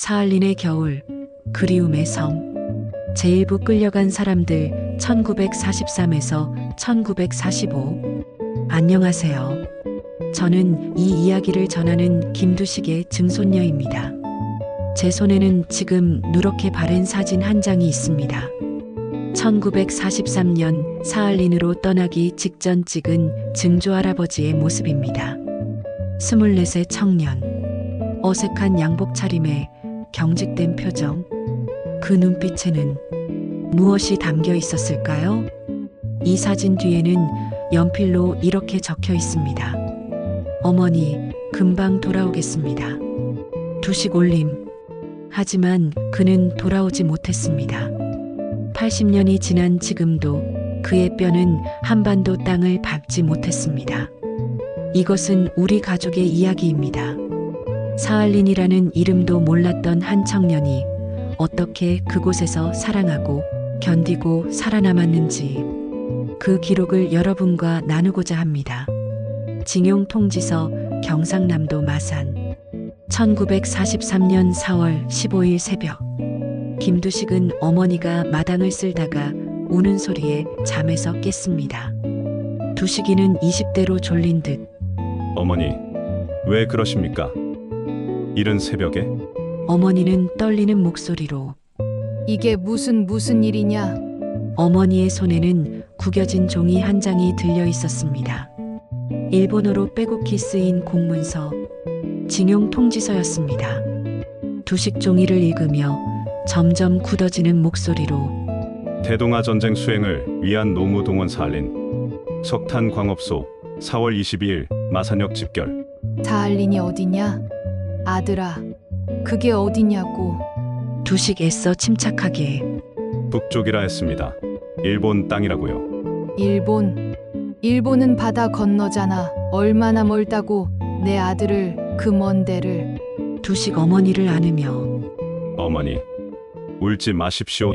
사할린의 겨울, 그리움의 섬. 제1부 끌려간 사람들 1943에서 1945. 안녕하세요. 저는 이 이야기를 전하는 김두식의 증손녀입니다. 제 손에는 지금 누렇게 바랜 사진 한 장이 있습니다. 1943년 사할린으로 떠나기 직전 찍은 증조할아버지의 모습입니다. 24세 청년. 어색한 양복 차림에 경직된 표정. 그 눈빛에는 무엇이 담겨 있었을까요? 이 사진 뒤에는 연필로 이렇게 적혀 있습니다. 어머니, 금방 돌아오겠습니다. 두식 올림. 하지만 그는 돌아오지 못했습니다. 80년이 지난 지금도 그의 뼈는 한반도 땅을 밟지 못했습니다. 이것은 우리 가족의 이야기입니다. 사할린이라는 이름도 몰랐던 한 청년이 어떻게 그곳에서 사랑하고 견디고 살아남았는지 그 기록을 여러분과 나누고자 합니다. 징용 통지서 경상남도 마산 1943년 4월 15일 새벽. 김두식은 어머니가 마당을 쓸다가 우는 소리에 잠에서 깼습니다. 두식이는 20대로 졸린 듯 어머니, 왜 그러십니까? 이른 새벽에? 어머니는 떨리는 목소리로 이게 무슨 일이냐? 어머니의 손에는 구겨진 종이 한 장이 들려 있었습니다. 일본어로 빼곡히 쓰인 공문서, 징용 통지서였습니다. 두식 종이를 읽으며 점점 굳어지는 목소리로 대동아 전쟁 수행을 위한 노무동원 사할린 석탄 광업소 4월 22일 마산역 집결. 사할린이 어디냐? 아들아, 그게 어디냐고. 두식 애써 침착하게 북쪽이라 했습니다. 일본 땅이라고요. 일본은 바다 건너잖아. 얼마나 멀다고 내 아들을 그 먼 데를. 두식 어머니를 안으며 어머니, 울지 마십시오.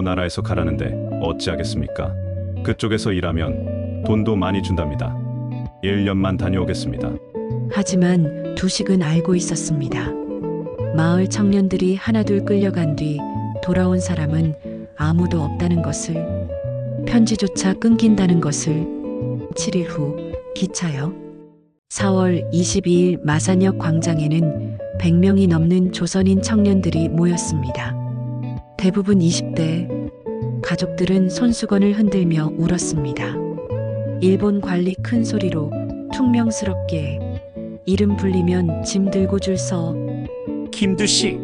나라에서 가라는데 어찌하겠습니까? 그쪽에서 일하면 돈도 많이 준답니다. 1년만 다녀오겠습니다. 하지만 두식은 알고 있었습니다. 마을 청년들이 하나둘 끌려간 뒤 돌아온 사람은 아무도 없다는 것을, 편지조차 끊긴다는 것을. 7일 후 기차역 4월 22일 마산역 광장에는 100명이 넘는 조선인 청년들이 모였습니다. 대부분 20대. 가족들은 손수건을 흔들며 울었습니다. 일본 관리 큰 소리로 퉁명스럽게 이름 불리면 짐 들고 줄 서. 김두식,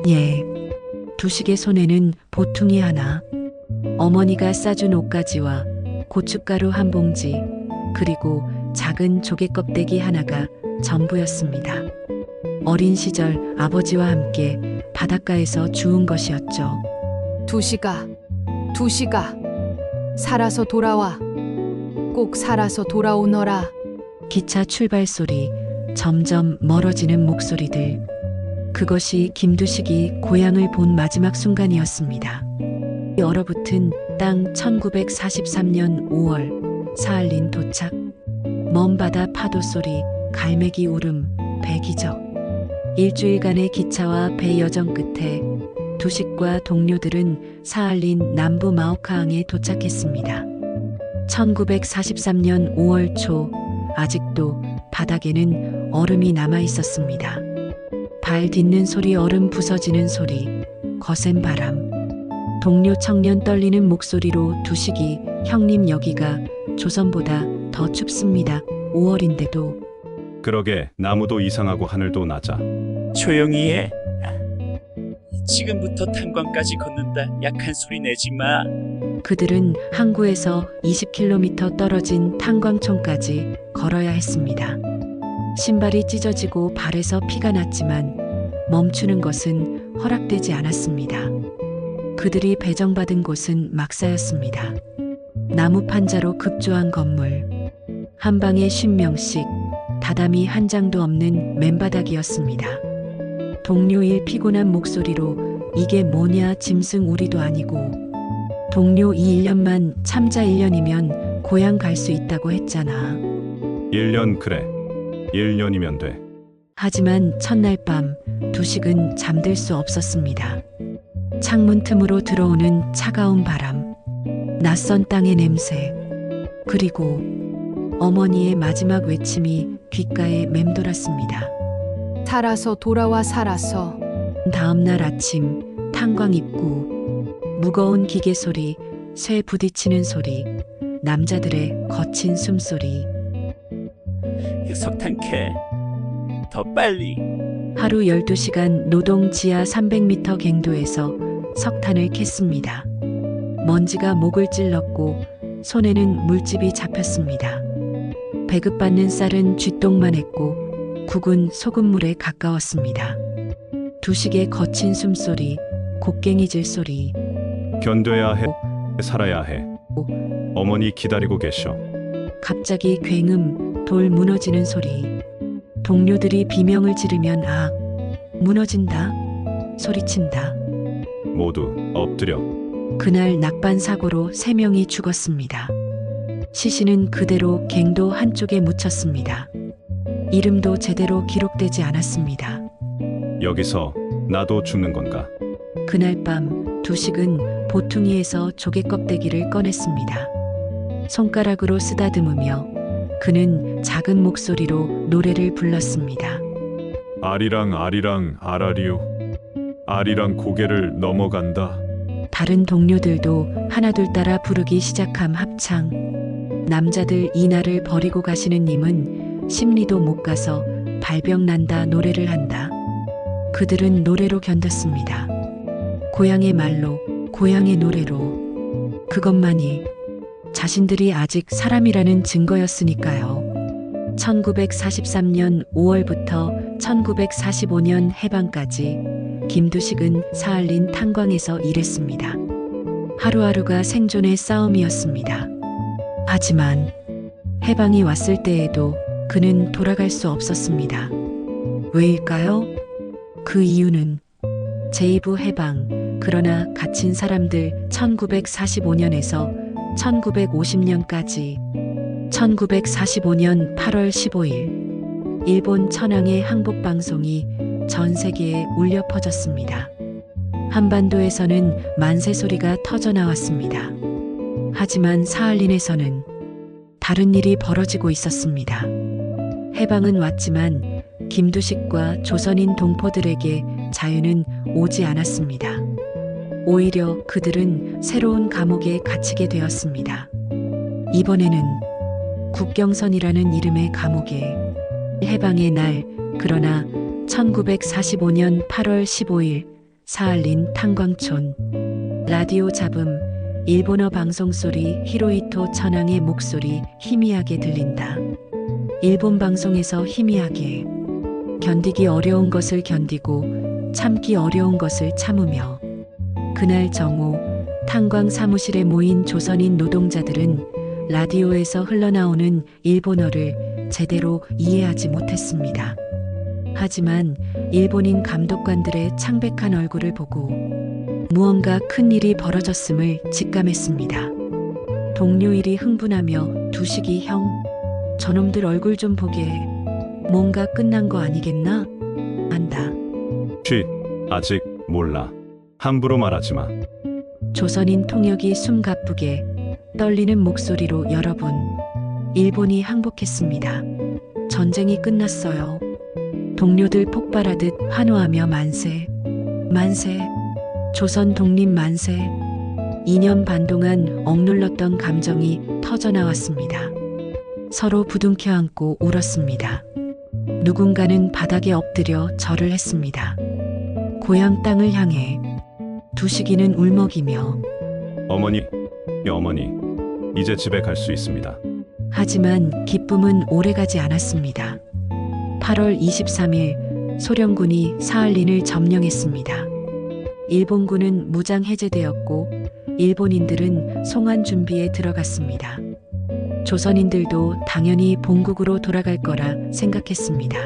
예. 두식의 손에는 보퉁이 하나, 어머니가 싸준 옷가지와 고춧가루 한 봉지, 그리고 작은 조개 껍데기 하나가 전부였습니다. 어린 시절 아버지와 함께 바닷가에서 주운 것이었죠. 두식아, 살아서 돌아와. 꼭 살아서 돌아오너라. 기차 출발 소리, 점점 멀어지는 목소리들. 그것이 김두식이 고향을 본 마지막 순간이었습니다. 얼어붙은 땅 1943년 5월 사할린 도착. 먼 바다 파도 소리, 갈매기 울음, 배 기적. 일주일간의 기차와 배 여정 끝에 두식과 동료들은 사할린 남부 마오카항에 도착했습니다. 1943년 5월 초 아직도 바닥에는 얼음이 남아 있었습니다. 발 딛는 소리, 얼음 부서지는 소리, 거센 바람. 동료 청년 떨리는 목소리로 두식이 형님 여기가 조선보다 더 춥습니다. 5월인데도. 그러게 나무도 이상하고 하늘도 낮아. 조용히 해. 지금부터 탄광까지 걷는다. 약한 소리 내지 마. 그들은 항구에서 20km 떨어진 탄광촌까지 걸어야 했습니다. 신발이 찢어지고 발에서 피가 났지만 멈추는 것은 허락되지 않았습니다. 그들이 배정받은 곳은 막사였습니다. 나무 판자로 급조한 건물. 한 방에 50명씩, 다담이 한 장도 없는 맨바닥이었습니다. 동료 일 피곤한 목소리로 이게 뭐냐, 짐승 우리도 아니고. 동료 이 1년만 참자. 1년이면 고향 갈 수 있다고 했잖아. 1년 그래. 1년이면 돼. 하지만 첫날 밤 두식은 잠들 수 없었습니다. 창문 틈으로 들어오는 차가운 바람, 낯선 땅의 냄새, 그리고 어머니의 마지막 외침이 귓가에 맴돌았습니다. 살아서 돌아와 살아서. 다음 날 아침 탄광 입구, 무거운 기계 소리, 쇠 부딪히는 소리, 남자들의 거친 숨소리. 석탄캐 더 빨리. 하루 12시간 노동 지하 300m 갱도에서 석탄을 캤습니다. 먼지가 목을 찔렀고 손에는 물집이 잡혔습니다. 배급받는 쌀은 쥐똥만 했고 국은 소금물에 가까웠습니다. 두식의 거친 숨소리, 곡괭이질 소리, 견뎌야 해. 살아야 해. 어머니 기다리고 계셔. 갑자기 굉음, 돌 무너지는 소리. 동료들이 비명을 지르면 무너진다, 소리친다. 모두 엎드려. 그날 낙반 사고로 3명이 죽었습니다. 시신은 그대로 갱도 한쪽에 묻혔습니다. 이름도 제대로 기록되지 않았습니다. 여기서 나도 죽는 건가? 그날 밤 두식은 보퉁이에서 조개 껍데기를 꺼냈습니다. 손가락으로 쓰다듬으며 그는 작은 목소리로 노래를 불렀습니다. 아리랑 아리랑 아라리우 아리랑 고개를 넘어간다. 다른 동료들도 하나둘 따라 부르기 시작함 합창. 남자들 이날을 버리고 가시는 님은 심리도 못 가서 발병 난다 노래를 한다. 그들은 노래로 견뎠습니다. 고향의 말로, 고향의 노래로. 그것만이 자신들이 아직 사람이라는 증거였으니까요. 1943년 5월부터 1945년 해방까지 김두식은 사할린 탄광에서 일했습니다. 하루하루가 생존의 싸움이었습니다. 하지만 해방이 왔을 때에도 그는 돌아갈 수 없었습니다. 왜일까요? 그 이유는 제2부 해방, 그러나 갇힌 사람들 1945년에서 1950년까지 1945년 8월 15일 일본 천황의 항복방송이 전 세계에 울려 퍼졌습니다. 한반도에서는 만세 소리가 터져 나왔습니다. 하지만 사할린에서는 다른 일이 벌어지고 있었습니다. 해방은 왔지만 김두식과 조선인 동포들에게 자유는 오지 않았습니다. 오히려 그들은 새로운 감옥에 갇히게 되었습니다. 이번에는 국경선이라는 이름의 감옥에. 해방의 날, 그러나 1945년 8월 15일 사할린 탄광촌. 라디오 잡음, 일본어 방송소리, 히로히토 천황의 목소리 희미하게 들린다. 일본 방송에서 희미하게. 견디기 어려운 것을 견디고 참기 어려운 것을 참으며. 그날 정오 탄광 사무실에 모인 조선인 노동자들은 라디오에서 흘러나오는 일본어를 제대로 이해하지 못했습니다. 하지만 일본인 감독관들의 창백한 얼굴을 보고 무언가 큰 일이 벌어졌음을 직감했습니다. 동료일이 흥분하며 두식이 형, 저놈들 얼굴 좀 보게. 뭔가 끝난 거 아니겠나? 안다. 쉿, 아직 몰라. 함부로 말하지 마. 조선인 통역이 숨가쁘게 떨리는 목소리로 여러분, 일본이 항복했습니다. 전쟁이 끝났어요. 동료들 폭발하듯 환호하며 만세, 만세, 조선 독립 만세. 2년 반 동안 억눌렀던 감정이 터져나왔습니다. 서로 부둥켜 안고 울었습니다. 누군가는 바닥에 엎드려 절을 했습니다. 고향 땅을 향해. 두식이는 울먹이며 어머니, 어머니, 이제 집에 갈 수 있습니다. 하지만 기쁨은 오래가지 않았습니다. 8월 23일 소련군이 사할린을 점령했습니다. 일본군은 무장 해제되었고 일본인들은 송환 준비에 들어갔습니다. 조선인들도 당연히 본국으로 돌아갈 거라 생각했습니다.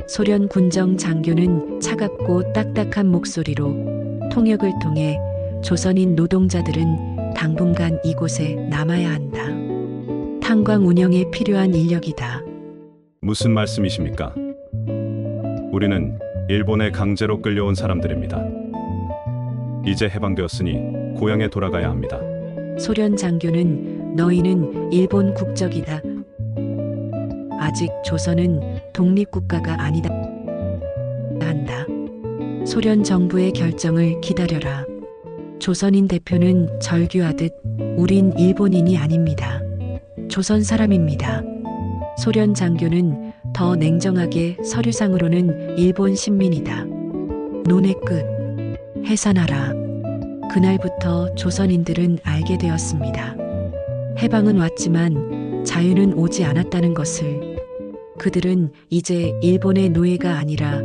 소련 군정 장교는 차갑고 딱딱한 목소리로 통역을 통해 조선인 노동자들은 당분간 이곳에 남아야 한다. 탄광 운영에 필요한 인력이다. 무슨 말씀이십니까? 우리는 일본에 강제로 끌려온 사람들입니다. 이제 해방되었으니 고향에 돌아가야 합니다. 소련 장교는 너희는 일본 국적이다. 아직 조선은 독립국가가 아니다. 한다. 소련 정부의 결정을 기다려라. 조선인 대표는 절규하듯 우린 일본인이 아닙니다. 조선 사람입니다. 소련 장교는 더 냉정하게 서류상으로는 일본 신민이다. 논의 끝. 해산하라. 그날부터 조선인들은 알게 되었습니다. 해방은 왔지만 자유는 오지 않았다는 것을. 그들은 이제 일본의 노예가 아니라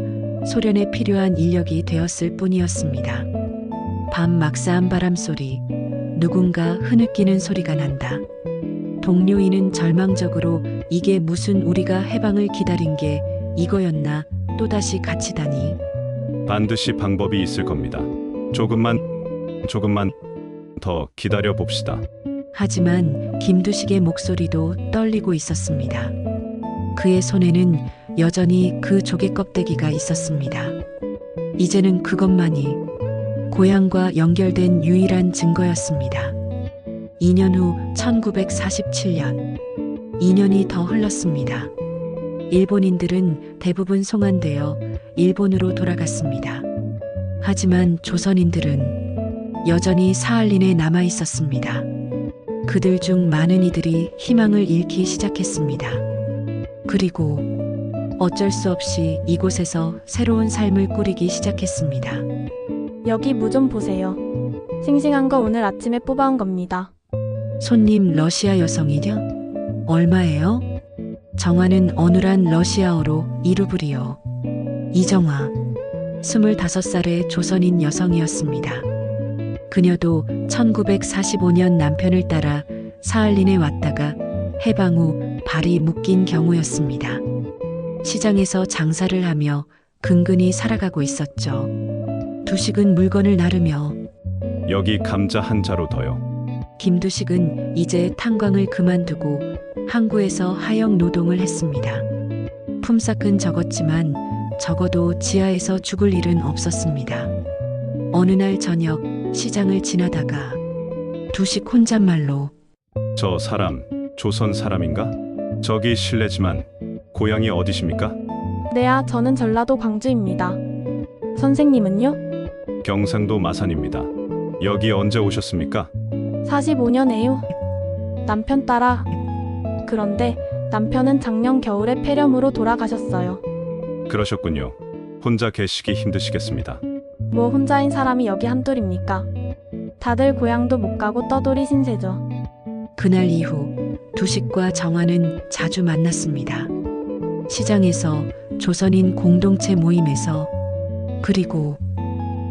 소련에 필요한 인력이 되었을 뿐이었습니다. 밤 막사한 바람 소리, 누군가 흐느끼는 소리가 난다. 동료인은 절망적으로 이게 무슨 우리가 해방을 기다린 게 이거였나 또다시 갇히다니. 반드시 방법이 있을 겁니다. 조금만 더 기다려 봅시다. 하지만 김두식의 목소리도 떨리고 있었습니다. 그의 손에는 여전히 그 조개 껍데기가 있었습니다. 이제는 그것만이 고향과 연결된 유일한 증거였습니다. 2년 후 1947년, 2년이 더 흘렀습니다. 일본인들은 대부분 송환되어 일본으로 돌아갔습니다. 하지만 조선인들은 여전히 사할린에 남아 있었습니다. 그들 중 많은 이들이 희망을 잃기 시작했습니다. 그리고 어쩔 수 없이 이곳에서 새로운 삶을 꾸리기 시작했습니다. 여기 무 좀 보세요. 싱싱한 거 오늘 아침에 뽑아온 겁니다. 손님 러시아 여성이냐? 얼마예요? 정화는 어눌한 러시아어로 이루브리요. 이정화, 25살의 조선인 여성이었습니다. 그녀도 1945년 남편을 따라 사할린에 왔다가 해방 후 발이 묶인 경우였습니다. 시장에서 장사를 하며 근근히 살아가고 있었죠. 두식은 물건을 나르며 여기 감자 한 자루 더요. 김두식은 이제 탄광을 그만두고 항구에서 하역 노동을 했습니다. 품삯은 적었지만 적어도 지하에서 죽을 일은 없었습니다. 어느 날 저녁 시장을 지나다가 두식 혼잣말로 저 사람 조선 사람인가? 저기 실례지만 고향이 어디십니까? 네아, 저는 전라도 광주입니다. 선생님은요? 경상도 마산입니다. 여기 언제 오셨습니까? 45년에요. 남편 따라. 그런데 남편은 작년 겨울에 폐렴으로 돌아가셨어요. 그러셨군요. 혼자 계시기 힘드시겠습니다. 뭐 혼자인 사람이 여기 한둘입니까? 다들 고향도 못 가고 떠돌이 신세죠. 그날 이후 두식과 정화는 자주 만났습니다. 시장에서, 조선인 공동체 모임에서, 그리고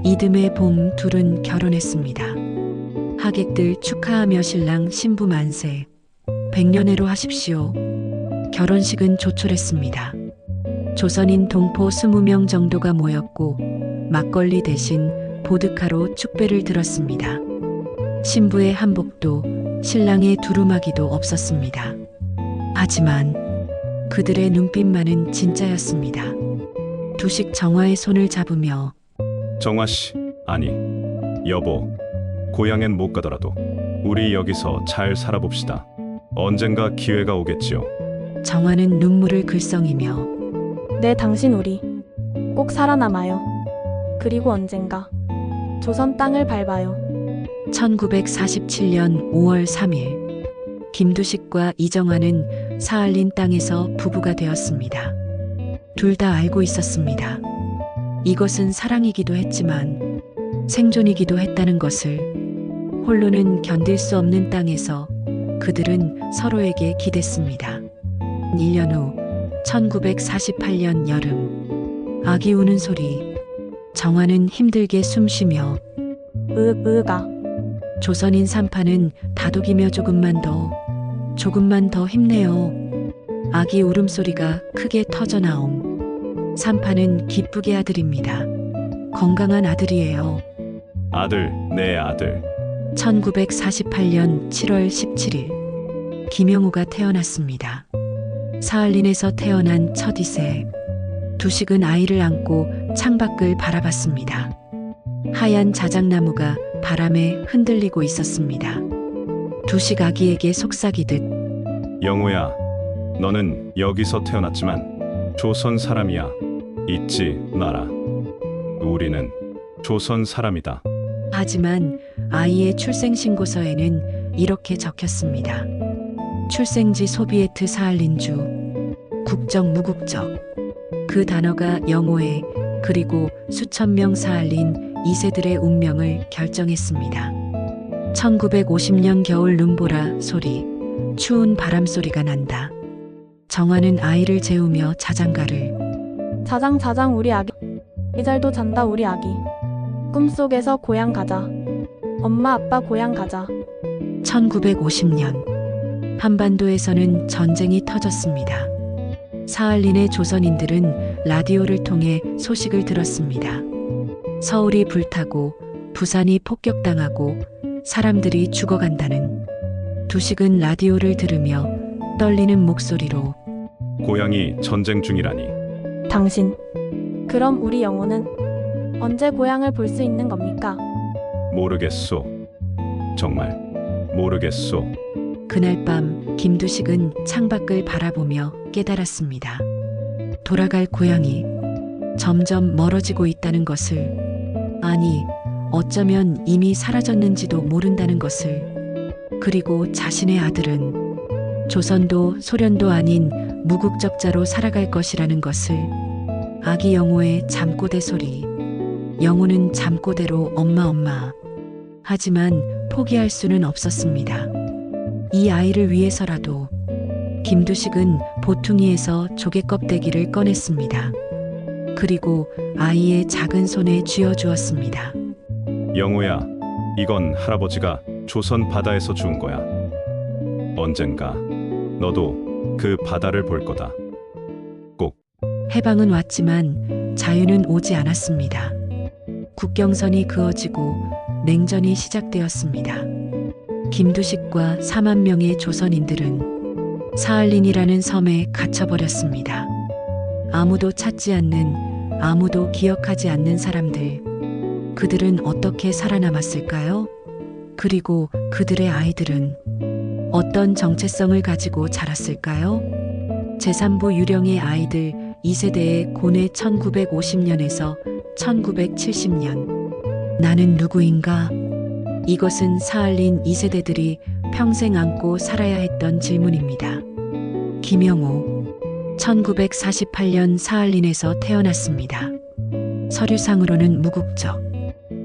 이듬해 봄 둘은 결혼했습니다. 하객들 축하하며 신랑 신부 만세, 백년해로 하십시오. 결혼식은 조촐했습니다. 조선인 동포 20명 정도가 모였고 막걸리 대신 보드카로 축배를 들었습니다. 신부의 한복도 신랑의 두루마기도 없었습니다. 하지만 그들의 눈빛만은 진짜였습니다. 두식 정화의 손을 잡으며 정화 씨, 아니, 여보, 고향엔 못 가더라도 우리 여기서 잘 살아봅시다. 언젠가 기회가 오겠지요. 정화는 눈물을 글썽이며 네, 당신 우리 꼭 살아남아요. 그리고 언젠가 조선 땅을 밟아요. 1947년 5월 3일 김두식과 이정화는 사할린 땅에서 부부가 되었습니다. 둘 다 알고 있었습니다. 이것은 사랑이기도 했지만 생존이기도 했다는 것을. 홀로는 견딜 수 없는 땅에서 그들은 서로에게 기댔습니다. 1년 후 1948년 여름, 아기 우는 소리. 정화는 힘들게 숨쉬며 으가. 조선인 산파는 다독이며 조금만 더 힘내요. 아기 울음소리가 크게 터져나옴. 산파는 기쁘게 아들입니다. 건강한 아들이에요. 아들, 내 아들. 1948년 7월 17일 김영우가 태어났습니다. 사할린에서 태어난 첫 이세. 두식은 아이를 안고 창밖을 바라봤습니다. 하얀 자작나무가 바람에 흔들리고 있었습니다. 두식 아기에게 속삭이듯 영호야, 너는 여기서 태어났지만 조선 사람이야. 잊지 마라. 우리는 조선 사람이다. 하지만 아이의 출생신고서에는 이렇게 적혔습니다. 출생지 소비에트 사할린주, 국적 무국적. 그 단어가 영호의 그리고 수천 명 사할린 2세들의 운명을 결정했습니다. 1950년 겨울 눈보라 소리, 추운 바람 소리가 난다. 정화는 아이를 재우며 자장가를 자장 우리 아기. 이잘도 잔다 우리 아기. 꿈속에서 고향 가자. 엄마 아빠 고향 가자. 1950년 한반도에서는 전쟁이 터졌습니다. 사할린의 조선인들은 라디오를 통해 소식을 들었습니다. 서울이 불타고 부산이 폭격당하고 사람들이 죽어간다는. 두식은 라디오를 들으며 떨리는 목소리로 고향이 전쟁 중이라니. 당신. 그럼 우리 영호는 언제 고향을 볼 수 있는 겁니까? 모르겠소. 정말 모르겠소. 그날 밤 김두식은 창밖을 바라보며 깨달았습니다. 돌아갈 고향이 점점 멀어지고 있다는 것을, 아니, 어쩌면 이미 사라졌는지도 모른다는 것을, 그리고 자신의 아들은 조선도 소련도 아닌 무국적자로 살아갈 것이라는 것을. 아기 영호의 잠꼬대 소리. 영호는 잠꼬대로 엄마. 하지만 포기할 수는 없었습니다. 이 아이를 위해서라도. 김두식은 보퉁이에서 조개 껍데기를 꺼냈습니다. 그리고 아이의 작은 손에 쥐어주었습니다. 영호야, 이건 할아버지가 조선 바다에서 주운 거야. 언젠가 너도 그 바다를 볼 거다. 해방은 왔지만 자유는 오지 않았습니다. 국경선이 그어지고 냉전이 시작되었습니다. 김두식과 4만 명의 조선인들은 사할린이라는 섬에 갇혀버렸습니다. 아무도 찾지 않는, 아무도 기억하지 않는 사람들. 그들은 어떻게 살아남았을까요? 그리고 그들의 아이들은 어떤 정체성을 가지고 자랐을까요? 제3부 유령의 아이들 2세대의 고뇌. 1950년에서 1970년. 나는 누구인가? 이것은 사할린 2세대들이 평생 안고 살아야 했던 질문입니다. 김영호. 1948년 사할린에서 태어났습니다. 서류상으로는 무국적.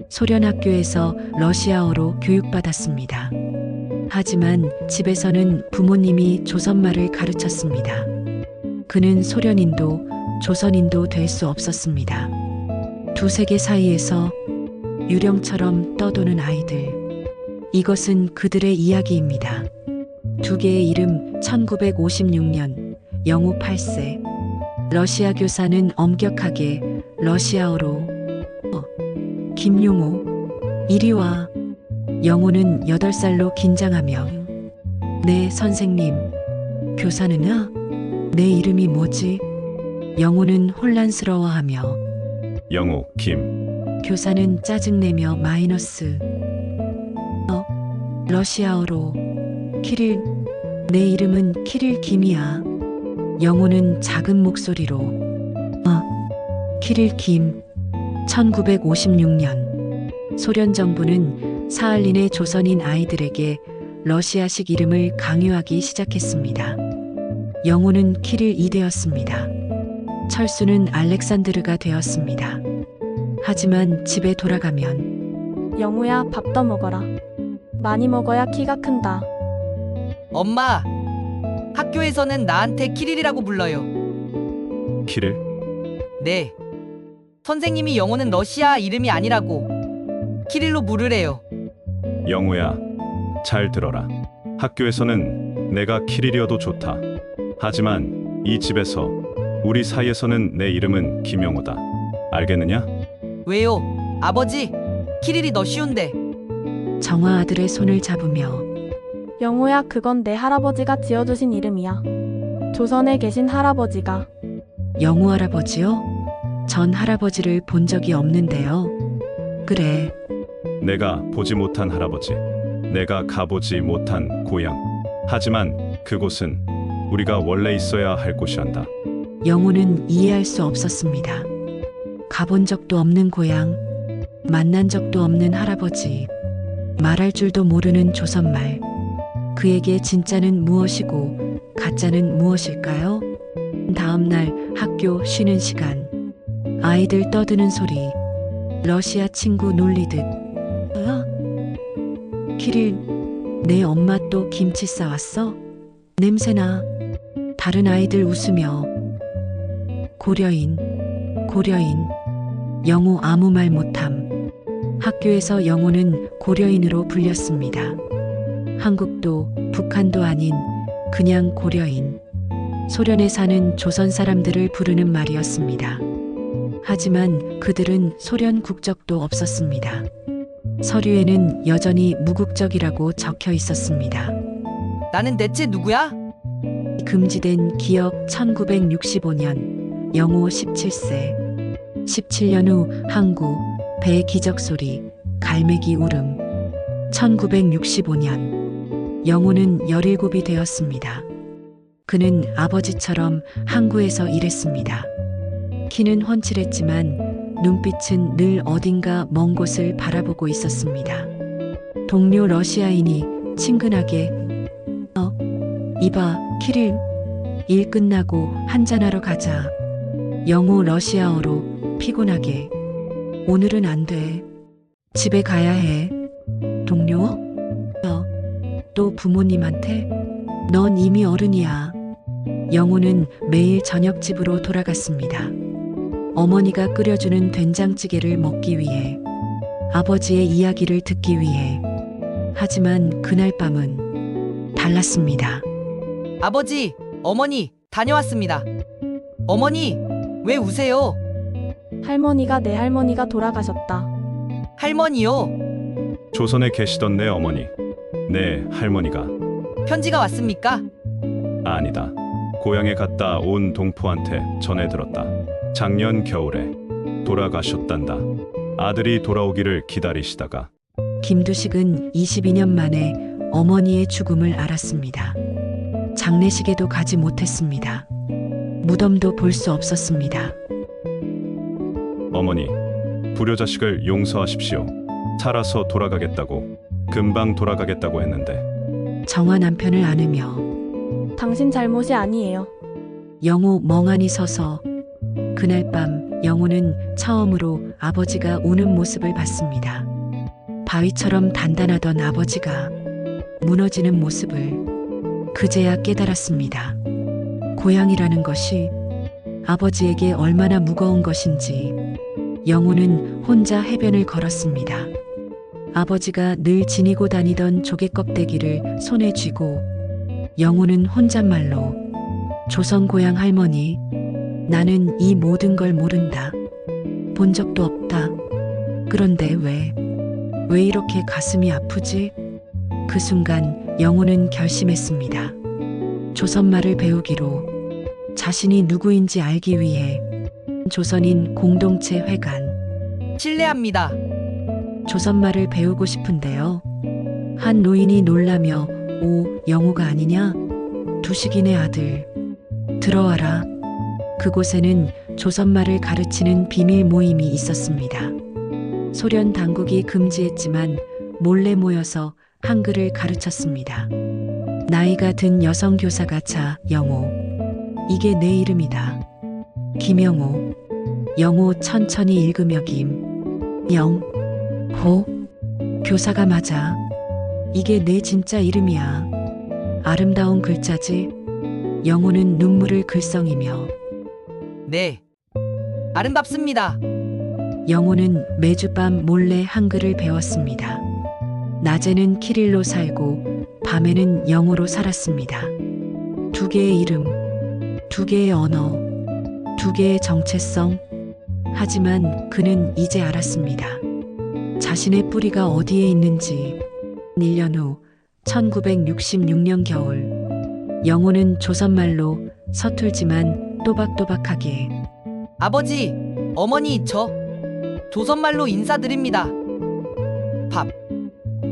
소련 학교에서 러시아어로 교육받았습니다. 하지만 집에서는 부모님이 조선말을 가르쳤습니다. 그는 소련인도 조선인도 될 수 없었습니다. 두 세계 사이에서 유령처럼 떠도는 아이들. 이것은 그들의 이야기입니다. 두 개의 이름. 1956년 영호 8세. 러시아 교사는 엄격하게 러시아어로 김용호, 이리 와. 영호는 8살로 긴장하며 네, 선생님. 교사는 내 이름이 뭐지? 영호는 혼란스러워하며 영호, 김. 교사는 짜증내며 마이너스. 러시아어로 키릴. 내 이름은 키릴 김이야. 영호는 작은 목소리로 키릴 김. 1956년 소련 정부는 사할린의 조선인 아이들에게 러시아식 이름을 강요하기 시작했습니다. 영호는 키릴 2되었습니다. 철수는 알렉산드르가 되었습니다. 하지만 집에 돌아가면 영호야, 밥 더 먹어라. 많이 먹어야 키가 큰다. 엄마, 학교에서는 나한테 키릴이라고 불러요. 키릴? 네. 선생님이 영어는 러시아 이름이 아니라고 키릴로 부르래요. 영호야, 잘 들어라. 학교에서는 내가 키릴이어도 좋다. 하지만 이 집에서, 우리 사이에서는 내 이름은 김영호다. 알겠느냐? 왜요? 아버지, 키릴이 더 쉬운데. 정화 아들의 손을 잡으며 영호야, 그건 내 할아버지가 지어주신 이름이야. 조선에 계신 할아버지가. 영우 할아버지요? 전 할아버지를 본 적이 없는데요. 그래, 내가 보지 못한 할아버지, 내가 가보지 못한 고향. 하지만 그곳은 우리가 원래 있어야 할 곳이란다. 영우는 이해할 수 없었습니다. 가본 적도 없는 고향, 만난 적도 없는 할아버지, 말할 줄도 모르는 조선말. 그에게 진짜는 무엇이고 가짜는 무엇일까요? 다음 날 학교 쉬는 시간. 아이들 떠드는 소리. 러시아 친구 놀리듯. 키릴, 내 엄마 또 김치 싸왔어? 냄새나. 다른 아이들 웃으며. 고려인. 영우 아무 말 못함. 학교에서 영우는 고려인으로 불렸습니다. 한국도 북한도 아닌 그냥 고려인. 소련에 사는 조선 사람들을 부르는 말이었습니다. 하지만 그들은 소련 국적도 없었습니다. 서류에는 여전히 무국적이라고 적혀 있었습니다. 나는 대체 누구야? 금지된 기억 1965년 영우 17세 17년 후 항구 배 기적 소리 갈매기 울음 1965년 영우는 17이 되었습니다. 그는 아버지처럼 항구에서 일했습니다. 키는 훤칠했지만 눈빛은 늘 어딘가 먼 곳을 바라보고 있었습니다. 동료 러시아인이 친근하게 이봐 키릴 일 끝나고 한잔하러 가자. 영우 러시아어로 피곤하게 오늘은 안 돼. 집에 가야 해. 동료? 또 부모님한테? 넌 이미 어른이야. 영우는 매일 저녁 집으로 돌아갔습니다. 어머니가 끓여주는 된장찌개를 먹기 위해, 아버지의 이야기를 듣기 위해. 하지만 그날 밤은 달랐습니다. 아버지, 어머니, 다녀왔습니다. 어머니, 왜 우세요? 내 할머니가 돌아가셨다. 할머니요. 조선에 계시던 내 어머니, 내 할머니가. 편지가 왔습니까? 아니다. 고향에 갔다 온 동포한테 전해 들었다. 작년 겨울에 돌아가셨단다. 아들이 돌아오기를 기다리시다가. 김두식은 22년 만에 어머니의 죽음을 알았습니다. 장례식에도 가지 못했습니다. 무덤도 볼 수 없었습니다. 어머니, 불효자식을 용서하십시오. 살아서 돌아가겠다고, 금방 돌아가겠다고 했는데. 정화 남편을 안으며 당신 잘못이 아니에요. 영우 멍하니 서서 그날 밤 영우는 처음으로 아버지가 우는 모습을 봤습니다. 바위처럼 단단하던 아버지가 무너지는 모습을 그제야 깨달았습니다. 고향이라는 것이 아버지에게 얼마나 무거운 것인지. 영우는 혼자 해변을 걸었습니다. 아버지가 늘 지니고 다니던 조개 껍데기를 손에 쥐고 영우는 혼잣말로 조선 고향 할머니, 나는 이 모든 걸 모른다. 본 적도 없다. 그런데 왜 이렇게 가슴이 아프지? 그 순간 영우는 결심했습니다. 조선말을 배우기로, 자신이 누구인지 알기 위해. 조선인 공동체 회관. 실례합니다. 조선말을 배우고 싶은데요. 한 노인이 놀라며 영우가 아니냐? 두식이네 아들. 들어와라. 그곳에는 조선말을 가르치는 비밀 모임이 있었습니다. 소련 당국이 금지했지만 몰래 모여서 한글을 가르쳤습니다. 나이가 든 여성 교사가 영우. 이게 내 이름이다. 김영우. 영우 천천히 읽으며 호. 교사가 맞아. 이게 내 진짜 이름이야. 아름다운 글자지. 영우는 눈물을 글썽이며. 네. 아름답습니다. 영우는 매주 밤 몰래 한글을 배웠습니다. 낮에는 키릴로 살고 밤에는 영우로 살았습니다. 두 개의 이름, 두 개의 언어, 두 개의 정체성. 하지만 그는 이제 알았습니다. 자신의 뿌리가 어디에 있는지. 1년 후 1966년 겨울, 영우는 조선말로 서툴지만 또박또박하게 아버지, 어머니, 저 조선말로 인사드립니다. 밥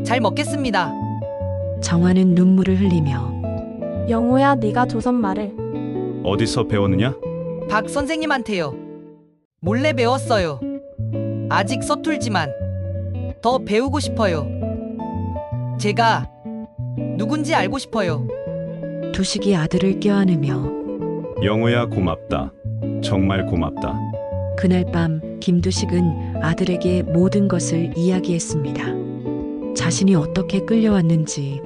잘 먹겠습니다. 정화는 눈물을 흘리며 영호야, 네가 조선말을 어디서 배웠느냐? 박 선생님한테요. 몰래 배웠어요. 아직 서툴지만 더 배우고 싶어요. 제가 누군지 알고 싶어요. 두식이 아들을 껴안으며 영호야 고맙다. 정말 고맙다. 그날 밤 김두식은 아들에게 모든 것을 이야기했습니다. 자신이 어떻게 끌려왔는지,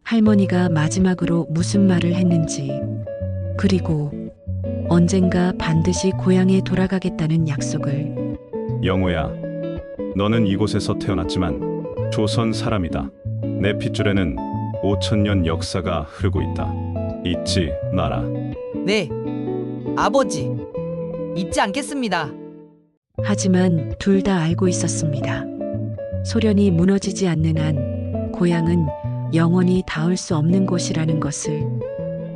할머니가 마지막으로 무슨 말을 했는지, 그리고 언젠가 반드시 고향에 돌아가겠다는 약속을. 영호야, 너는 이곳에서 태어났지만 조선 사람이다. 내 핏줄에는 5,000년 역사가 흐르고 있다. 잊지 마라. 네, 아버지. 잊지 않겠습니다. 하지만 둘 다 알고 있었습니다. 소련이 무너지지 않는 한 고향은 영원히 닿을 수 없는 곳이라는 것을.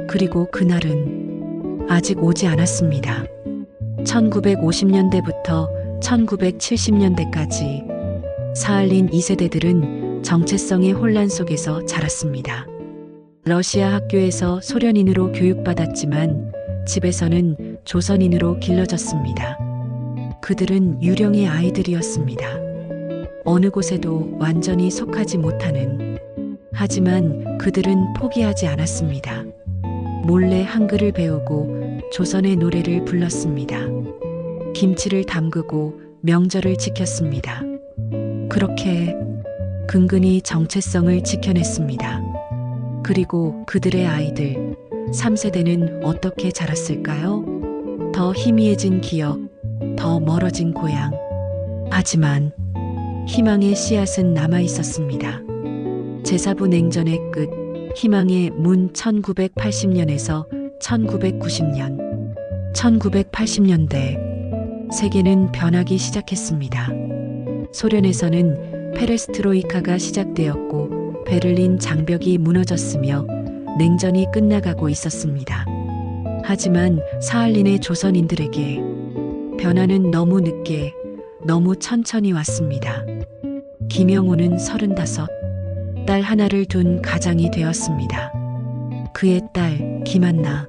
그리고 그날은 아직 오지 않았습니다. 1950년대부터 1970년대까지 사할린 2세대들은 정체성의 혼란 속에서 자랐습니다. 러시아 학교에서 소련인으로 교육받았지만 집에서는 조선인으로 길러졌습니다. 그들은 유령의 아이들이었습니다. 어느 곳에도 완전히 속하지 못하는. 하지만 그들은 포기하지 않았습니다. 몰래 한글을 배우고 조선의 노래를 불렀습니다. 김치를 담그고 명절을 지켰습니다. 그렇게 근근히 정체성을 지켜냈습니다. 그리고 그들의 아이들 3세대는 어떻게 자랐을까요? 더 희미해진 기억, 더 멀어진 고향. 하지만 희망의 씨앗은 남아 있었습니다. 제4부 냉전의 끝, 희망의 문 1980년에서 1990년. 1980년대 세계는 변하기 시작했습니다. 소련에서는 페레스트로이카가 시작되었고 베를린 장벽이 무너졌으며 냉전이 끝나가고 있었습니다. 하지만 사할린의 조선인들에게 변화는 너무 늦게, 너무 천천히 왔습니다. 김영호는 35, 딸 하나를 둔 가장이 되었습니다. 그의 딸 김한나,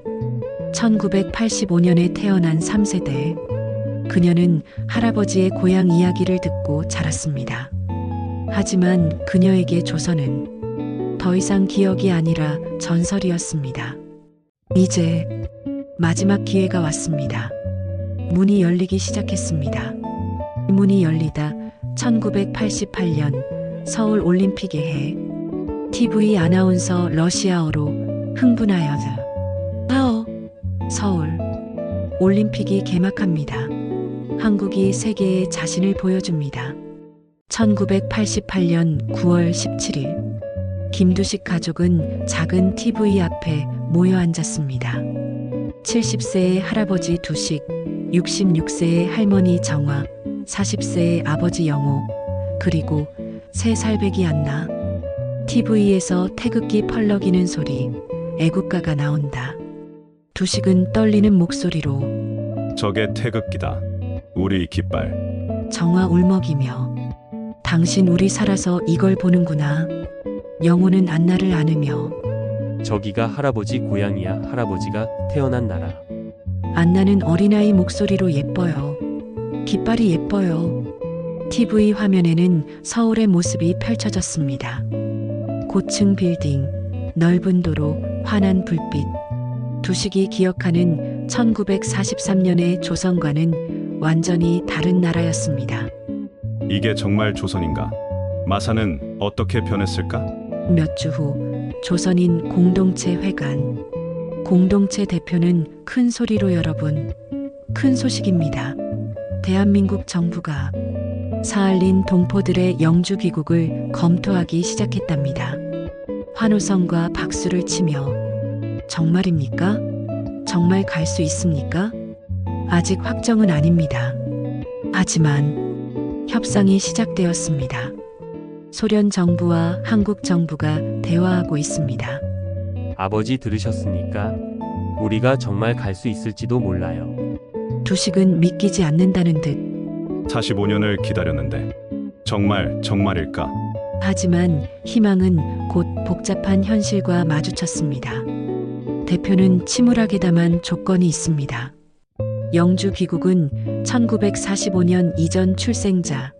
1985년에 태어난 3세대. 그녀는 할아버지의 고향 이야기를 듣고 자랐습니다. 하지만 그녀에게 조선은 더 이상 기억이 아니라 전설이었습니다. 이제 마지막 기회가 왔습니다. 문이 열리기 시작했습니다. 문이 열리다 1988년 서울 올림픽의 해. TV 아나운서 러시아어로 흥분하여 서울 올림픽이 개막합니다. 한국이 세계에 자신을 보여줍니다. 1988년 9월 17일 김두식 가족은 작은 TV 앞에 모여 앉았습니다. 70세의 할아버지 두식, 66세의 할머니 정화, 40세의 아버지 영호, 그리고 3살배기 안나. TV에서 태극기 펄럭이는 소리, 애국가가 나온다. 두식은 떨리는 목소리로 저게 태극기다. 우리 깃발. 정화 울먹이며 당신 우리 살아서 이걸 보는구나. 영호는 안나를 안으며 저기가 할아버지 고향이야. 할아버지가 태어난 나라. 안나는 어린아이 목소리로 예뻐요. 깃발이 예뻐요. TV 화면에는 서울의 모습이 펼쳐졌습니다. 고층 빌딩, 넓은 도로, 환한 불빛. 두식이 기억하는 1943년의 조선과는 완전히 다른 나라였습니다. 이게 정말 조선인가? 마사는 어떻게 변했을까? 몇 주 후 조선인 공동체 회관. 공동체 대표는 큰 소리로 여러분, 큰 소식입니다. 대한민국 정부가 사할린 동포들의 영주 귀국을 검토하기 시작했답니다. 환호성과 박수를 치며 정말입니까? 정말 갈 수 있습니까? 아직 확정은 아닙니다. 하지만 협상이 시작되었습니다. 소련 정부와 한국 정부가 대화하고 있습니다. 아버지 들으셨습니까? 우리가 정말 갈 수 있을지도 몰라요. 두식은 믿기지 않는다는 듯 45년을 기다렸는데 정말일까? 하지만 희망은 곧 복잡한 현실과 마주쳤습니다. 대표는 침울하게다만 조건이 있습니다. 영주 귀국은 1945년 이전 출생자,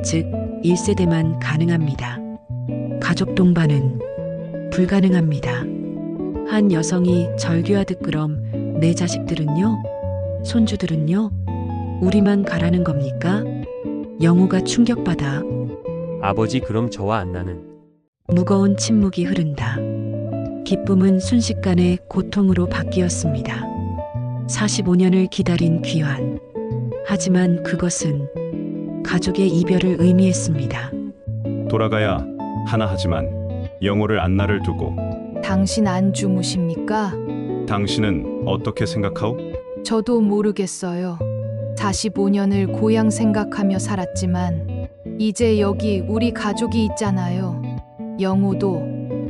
즉 1세대만 가능합니다. 가족 동반은 불가능합니다. 한 여성이 절규하듯 그럼 내 자식들은요? 손주들은요? 우리만 가라는 겁니까? 영우가 충격받아 아버지 그럼 저와 안나는 무거운 침묵이 흐른다. 기쁨은 순식간에 고통으로 바뀌었습니다. 45년을 기다린 귀환. 하지만 그것은 가족의 이별을 의미했습니다. 돌아가야 하나 하지만 영호를 안나를 두고 당신 안 주무십니까? 당신은 어떻게 생각하오? 저도 모르겠어요. 45년을 고향 생각하며 살았지만 이제 여기 우리 가족이 있잖아요. 영호도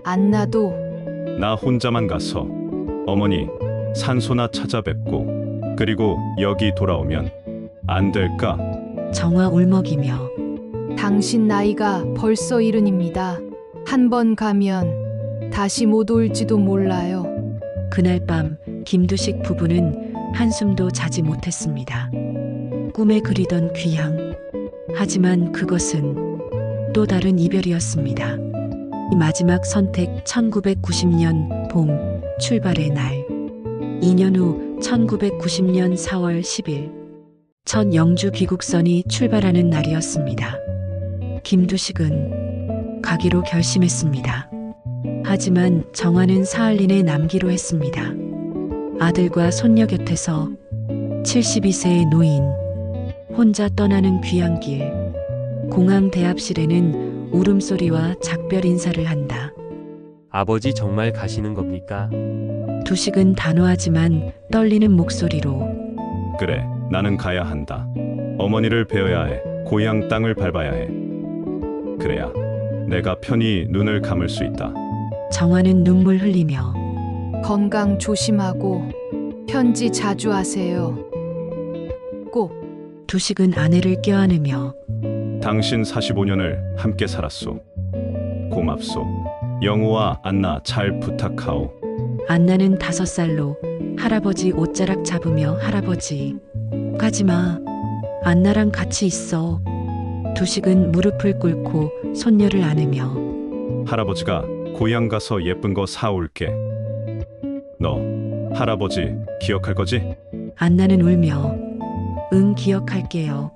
안나도. 나 혼자만 가서 어머니 산소나 찾아뵙고 그리고 여기 돌아오면 안 될까? 정화 울먹이며 당신 나이가 벌써 70입니다. 한 번 가면 다시 못 올지도 몰라요. 그날 밤 김두식 부부는 한숨도 자지 못했습니다. 꿈에 그리던 귀향. 하지만 그것은 또 다른 이별이었습니다. 이 마지막 선택 1990년 봄 출발의 날. 2년 후 1990년 4월 10일 첫 영주 귀국선이 출발하는 날이었습니다. 김두식은 가기로 결심했습니다. 하지만 정화는 사할린에 남기로 했습니다. 아들과 손녀 곁에서 72세의 노인 혼자 떠나는 귀향길. 공항 대합실에는 울음소리와 작별 인사를 한다. 아버지 정말 가시는 겁니까? 두식은 단호하지만 떨리는 목소리로 그래, 나는 가야 한다. 어머니를 뵈어야 해. 고향 땅을 밟아야 해. 그래야 내가 편히 눈을 감을 수 있다. 정화는 눈물 흘리며 건강 조심하고 편지 자주 하세요. 꼭. 두식은 아내를 껴안으며 당신 45년을 함께 살았소. 고맙소. 영호와 안나 잘 부탁하오. 안나는 5살로 할아버지 옷자락 잡으며 할아버지 가지마. 안나랑 같이 있어. 두식은 무릎을 꿇고 손녀를 안으며 할아버지가 고향 가서 예쁜 거 사올게. 너 할아버지 기억할 거지? 안나는 울며 응 기억할게요.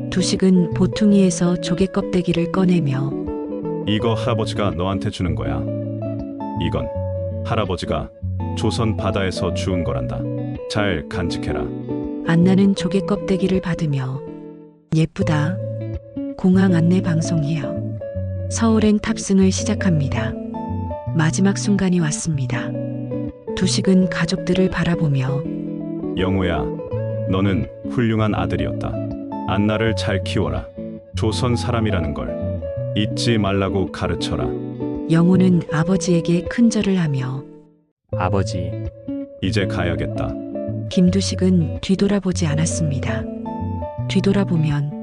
두식은 보퉁이에서 조개 껍데기를 꺼내며 이거 할아버지가 너한테 주는 거야. 이건 할아버지가 조선 바다에서 주운 거란다. 잘 간직해라. 안나는 조개 껍데기를 받으며 예쁘다. 공항 안내 방송이요. 서울행 탑승을 시작합니다. 마지막 순간이 왔습니다. 두식은 가족들을 바라보며 영호야, 너는 훌륭한 아들이었다. 안나를 잘 키워라. 조선 사람이라는 걸 잊지 말라고 가르쳐라. 영호는 아버지에게 큰절을 하며 아버지, 이제 가야겠다. 김두식은 뒤돌아보지 않았습니다. 뒤돌아보면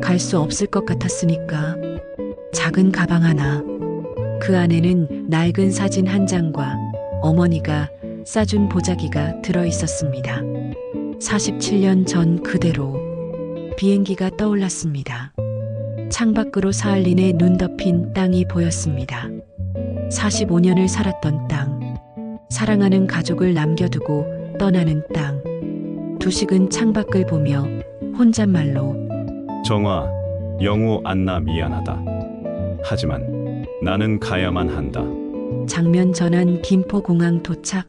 갈 수 없을 것 같았으니까. 작은 가방 하나. 그 안에는 낡은 사진 한 장과 어머니가 싸준 보자기가 들어 있었습니다. 47년 전 그대로 비행기가 떠올랐습니다. 창밖으로 사할린에 눈 덮인 땅이 보였습니다. 45년을 살았던 땅. 사랑하는 가족을 남겨두고 떠나는 땅. 두식은 창밖을 보며 혼잣말로 정화, 영호, 안나 미안하다. 하지만 나는 가야만 한다. 장면 전환 김포공항 도착.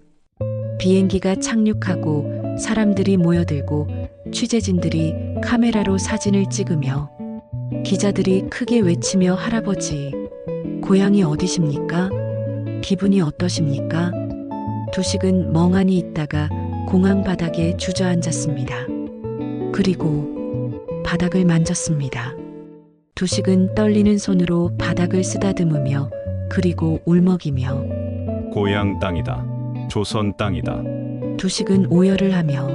비행기가 착륙하고 사람들이 모여들고 취재진들이 카메라로 사진을 찍으며 기자들이 크게 외치며 할아버지, 고향이 어디십니까? 기분이 어떠십니까? 두식은 멍하니 있다가 공항 바닥에 주저앉았습니다. 그리고 바닥을 만졌습니다. 두식은 떨리는 손으로 바닥을 쓰다듬으며 그리고 울먹이며 고향 땅이다. 조선 땅이다. 두식은 오열을 하며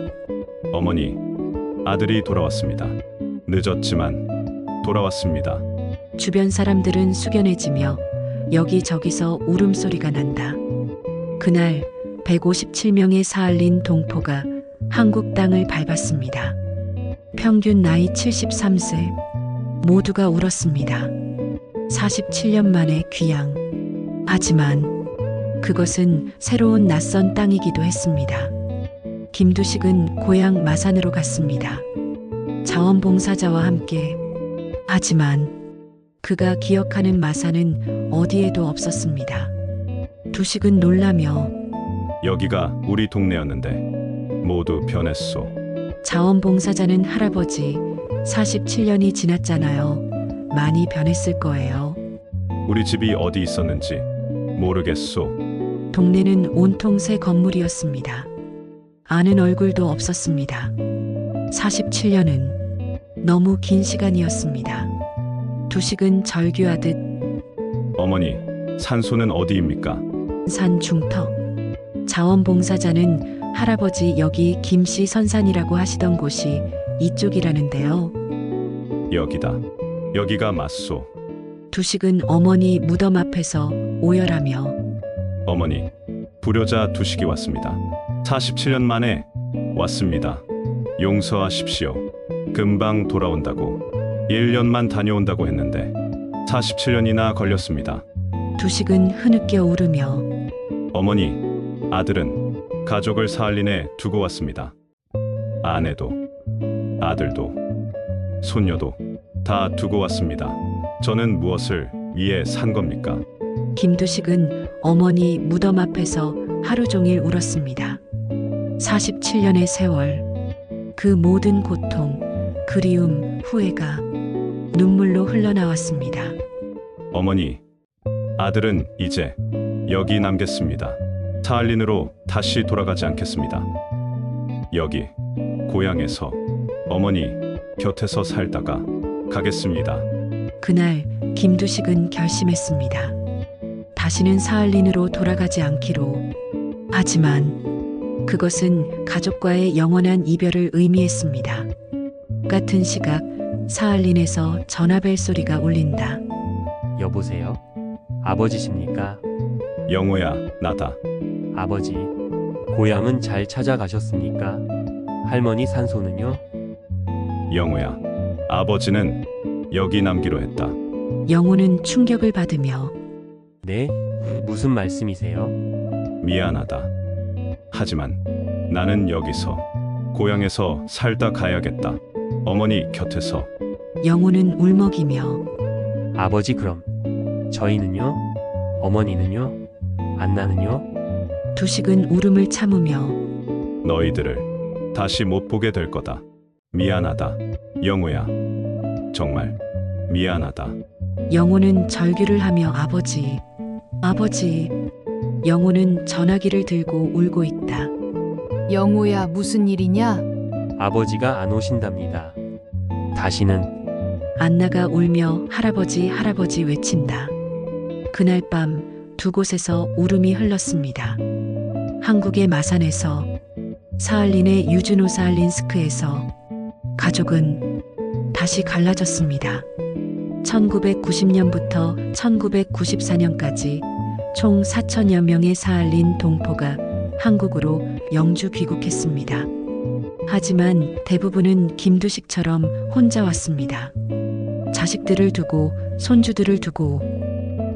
어머니, 아들이 돌아왔습니다. 늦었지만 돌아왔습니다. 주변 사람들은 숙연해지며 여기저기서 울음소리가 난다. 그날 157명의 사할린 동포가 한국 땅을 밟았습니다. 평균 나이 73세. 모두가 울었습니다. 47년 만에 귀양. 하지만 그것은 새로운 낯선 땅이기도 했습니다. 김두식은 고향 마산으로 갔습니다. 자원봉사자와 함께. 하지만 그가 기억하는 마산은 어디에도 없었습니다. 두식은 놀라며 여기가 우리 동네였는데 모두 변했소. 자원봉사자는 할아버지 47년이 지났잖아요. 많이 변했을 거예요. 우리 집이 어디 있었는지 모르겠소. 동네는 온통 새 건물이었습니다. 아는 얼굴도 없었습니다. 47년은 너무 긴 시간이었습니다. 두식은 절규하듯 어머니, 산소는 어디입니까? 산 중턱. 자원봉사자는 할아버지 여기 김씨 선산이라고 하시던 곳이 이쪽이라는데요. 여기다. 여기가 맞소. 두식은 어머니 무덤 앞에서 오열하며 어머니, 불효자 두식이 왔습니다. 47년 만에 왔습니다. 용서하십시오. 금방 돌아온다고 1년만 다녀온다고 했는데 47년이나 걸렸습니다. 두식은 흐느껴 울으며 어머니, 아들은 가족을 사할린에 두고 왔습니다. 아내도, 아들도, 손녀도 다 두고 왔습니다. 저는 무엇을 위해 산 겁니까? 김두식은 어머니 무덤 앞에서 하루 종일 울었습니다. 47년의 세월, 그 모든 고통, 그리움, 후회가 눈물로 흘러나왔습니다. 어머니, 아들은 이제 여기 남겠습니다. 사할린으로 다시 돌아가지 않겠습니다. 여기 고향에서 어머니 곁에서 살다가 가겠습니다. 그날 김두식은 결심했습니다. 다시는 사할린으로 돌아가지 않기로. 하지만 그것은 가족과의 영원한 이별을 의미했습니다. 같은 시각 사할린에서 전화벨 소리가 울린다. 여보세요? 아버지십니까? 영호야, 나다. 아버지, 고향은 잘 찾아가셨습니까? 할머니 산소는요? 영호야, 아버지는 여기 남기로 했다. 영호는 충격을 받으며 네? 무슨 말씀이세요? 미안하다. 하지만 나는 여기서 고향에서 살다 가야겠다. 어머니 곁에서. 영호는 울먹이며 아버지 그럼 저희는요? 어머니는요? 안나는요? 두식은 울음을 참으며 너희들을 다시 못 보게 될 거다. 미안하다. 영호야. 정말 미안하다. 영호는 절규를 하며 아버지, 아버지. 영호는 전화기를 들고 울고 있다. 영호야, 무슨 일이냐? 아버지가 안 오신답니다. 다시는. 안나가 울며 할아버지, 할아버지 외친다. 그날 밤 두 곳에서 울음이 흘렀습니다. 한국의 마산에서, 사할린의 유즈노 사할린스크에서 가족은 다시 갈라졌습니다. 1990년부터 1994년까지 총 4천여 명의 사할린 동포가 한국으로 영주 귀국했습니다. 하지만 대부분은 김두식처럼 혼자 왔습니다. 자식들을 두고 손주들을 두고